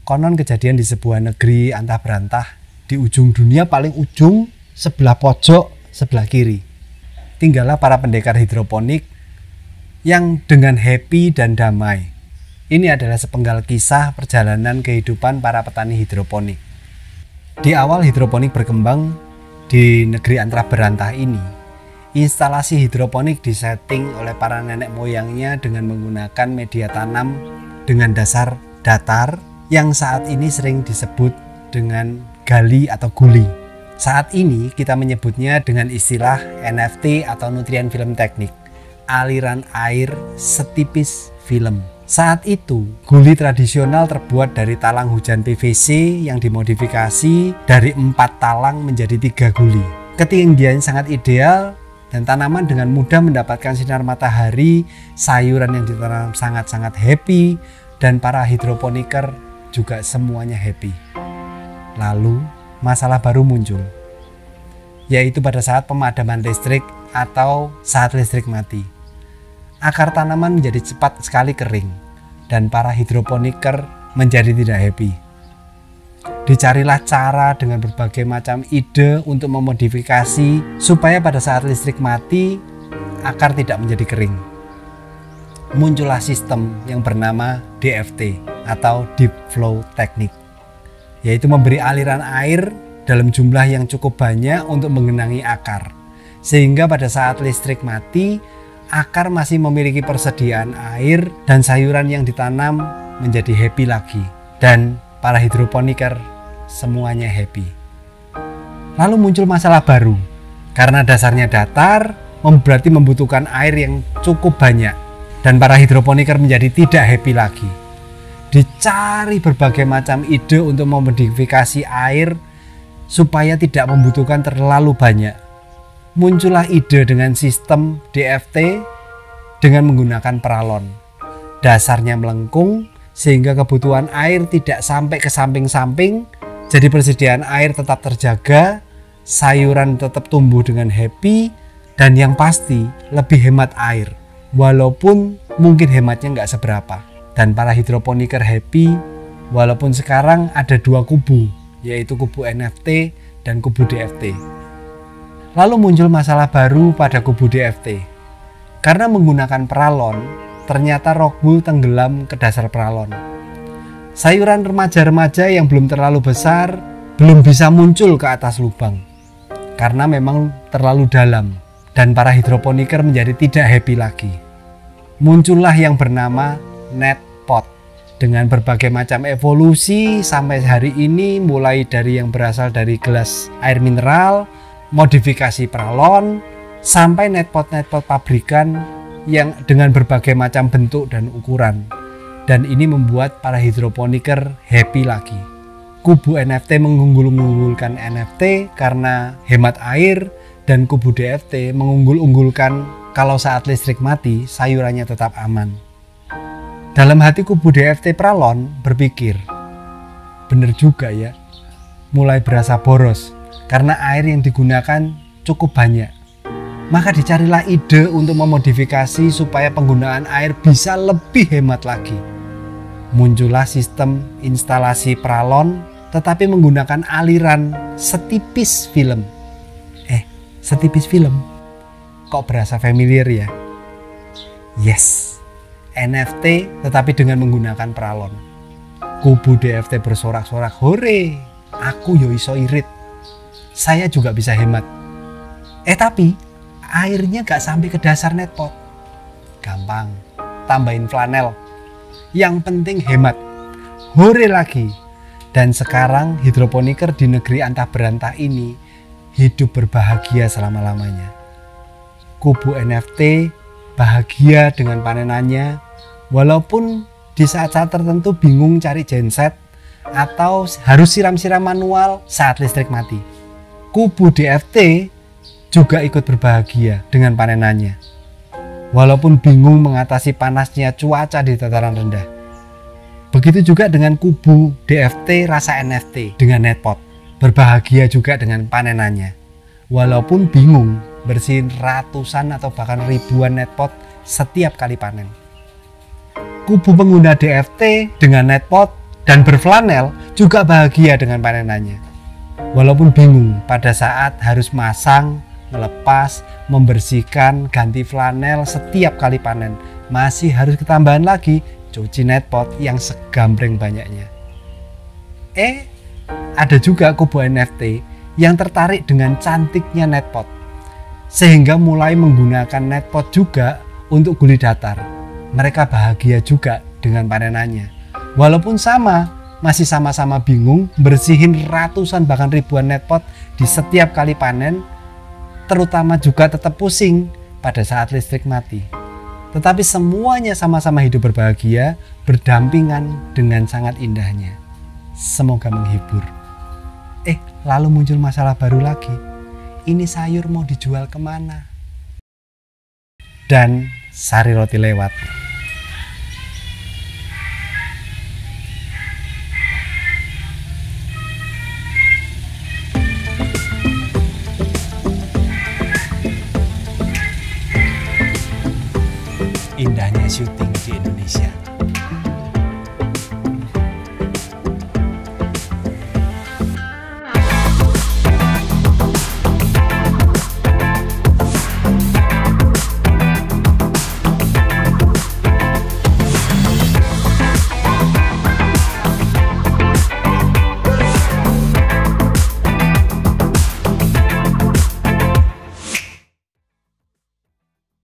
Konon kejadian di sebuah negeri antah berantah di ujung dunia paling ujung sebelah pojok sebelah kiri. Tinggallah para pendekar hidroponik yang dengan happy dan damai. Ini adalah sepenggal kisah perjalanan kehidupan para petani hidroponik. Di awal hidroponik berkembang di negeri antah berantah ini, instalasi hidroponik disetting oleh para nenek moyangnya dengan menggunakan media tanam dengan dasar datar yang saat ini sering disebut dengan gali atau guli. Saat ini kita menyebutnya dengan istilah NFT atau nutrient film teknik, aliran air setipis film. Saat itu, guli tradisional terbuat dari talang hujan PVC yang dimodifikasi dari 4 talang menjadi 3 guli. Ketinggian sangat ideal dan tanaman dengan mudah mendapatkan sinar matahari, sayuran yang ditanam sangat-sangat happy, dan para hidroponiker juga semuanya happy. Lalu masalah baru muncul, yaitu pada saat pemadaman listrik atau saat listrik mati. Akar tanaman menjadi cepat sekali kering dan para hidroponiker menjadi tidak happy. Dicarilah cara dengan berbagai macam ide untuk memodifikasi supaya pada saat listrik mati akar tidak menjadi kering. Muncullah sistem yang bernama DFT atau Deep Flow Technique, yaitu memberi aliran air dalam jumlah yang cukup banyak untuk menggenangi akar, sehingga pada saat listrik mati akar masih memiliki persediaan air dan sayuran yang ditanam menjadi happy lagi, dan para hidroponiker semuanya happy. Lalu muncul masalah baru, karena dasarnya datar berarti membutuhkan air yang cukup banyak, dan para hidroponiker menjadi tidak happy lagi. Dicari berbagai macam ide untuk memodifikasi air supaya tidak membutuhkan terlalu banyak. Muncullah ide dengan sistem DFT dengan menggunakan peralon. Dasarnya melengkung sehingga kebutuhan air tidak sampai ke samping-samping, jadi persediaan air tetap terjaga, sayuran tetap tumbuh dengan happy, dan yang pasti lebih hemat air, walaupun mungkin hematnya nggak seberapa. Dan para hidroponiker happy walaupun sekarang ada 2 kubu, yaitu kubu NFT dan kubu DFT. Lalu muncul masalah baru pada kubu DFT. Karena menggunakan peralon, ternyata rock wool tenggelam ke dasar peralon. Sayuran remaja-remaja yang belum terlalu besar belum bisa muncul ke atas lubang karena memang terlalu dalam, dan para hidroponiker menjadi tidak happy lagi. Muncullah yang bernama net pot dengan berbagai macam evolusi sampai hari ini, mulai dari yang berasal dari gelas air mineral, modifikasi peralon, sampai netpot pabrikan yang dengan berbagai macam bentuk dan ukuran. Dan ini membuat para hidroponiker happy lagi. Kubu NFT mengunggulkan NFT karena hemat air, dan kubu DFT mengunggulkan kalau saat listrik mati sayurannya tetap aman. Dalam hati kubu DFT peralon berpikir, bener juga ya, mulai berasa boros karena air yang digunakan cukup banyak. Maka dicarilah ide untuk memodifikasi supaya penggunaan air bisa lebih hemat lagi. Muncullah sistem instalasi peralon tetapi menggunakan aliran setipis film. Setipis film? Kok berasa familiar ya? Yes, NFT tetapi dengan menggunakan peralon. Kubu DFT bersorak-sorak, hore, aku yo iso irit, saya juga bisa hemat. Tapi airnya gak sampai ke dasar netpot. Gampang, tambahin flanel. Yang penting hemat. Hore lagi. Dan sekarang hidroponiker di negeri antah berantah ini hidup berbahagia selama-lamanya. Kubu NFT bahagia dengan panenannya, walaupun di saat-saat tertentu bingung cari genset atau harus siram-siram manual saat listrik mati. Kubu DFT juga ikut berbahagia dengan panenannya, walaupun bingung mengatasi panasnya cuaca di dataran rendah. Begitu juga dengan kubu DFT rasa NFT dengan netpot, berbahagia juga dengan panenannya, walaupun bingung bersihin ratusan atau bahkan ribuan netpot setiap kali panen. Kubu pengguna DFT dengan netpot Dan berflanel juga bahagia dengan panenannya. Walaupun bingung pada saat harus masang, melepas, membersihkan, ganti flanel setiap kali panen, masih harus ketambahan lagi cuci netpot yang segambreng banyaknya. Ada juga kubu NFT yang tertarik dengan cantiknya netpot, sehingga mulai menggunakan netpot juga untuk guli datar. Mereka bahagia juga dengan panenannya. Walaupun masih sama-sama bingung bersihin ratusan bahkan ribuan netpot di setiap kali panen, terutama juga tetap pusing pada saat listrik mati. Tetapi semuanya sama-sama hidup berbahagia, berdampingan dengan sangat indahnya. Semoga menghibur. Lalu muncul masalah baru lagi. Ini sayur mau dijual kemana? Dan sari roti lewat. Indahnya syuting di Indonesia.